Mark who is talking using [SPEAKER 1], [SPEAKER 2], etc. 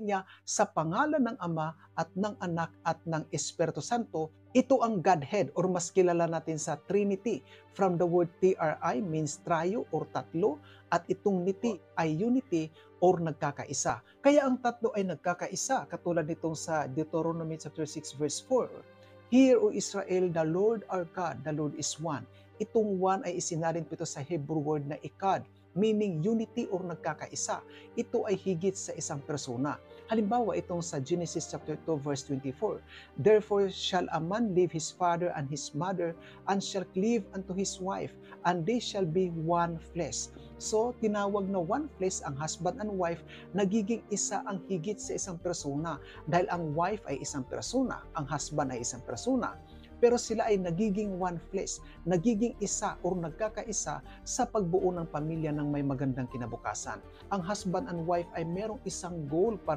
[SPEAKER 1] niya sa pangalan ng Ama at ng Anak at ng Espiritu Santo. Ito ang Godhead or mas kilala natin sa Trinity. From the word tri means trio or tatlo at itong niti ay unity or nagkakaisa. Kaya ang tatlo ay nagkakaisa katulad nitong sa Deuteronomy chapter 6 verse 4. Hear, O Israel, the Lord our God, the Lord is one. Itong one ay isinalin po ito sa Hebrew word na ikad, meaning unity or nagkakaisa. Ito ay higit sa isang persona. Halimbawa, itong sa Genesis chapter 2 verse 24. Therefore shall a man leave his father and his mother, and shall cleave unto his wife, and they shall be one flesh. So, tinawag na one flesh ang husband and wife, nagiging isa ang higit sa isang persona. Dahil ang wife ay isang persona, ang husband ay isang persona. Pero sila ay nagiging one flesh, nagiging isa o nagkakaisa sa pagbuo ng pamilya ng may magandang kinabukasan. Ang husband and wife ay merong isang goal para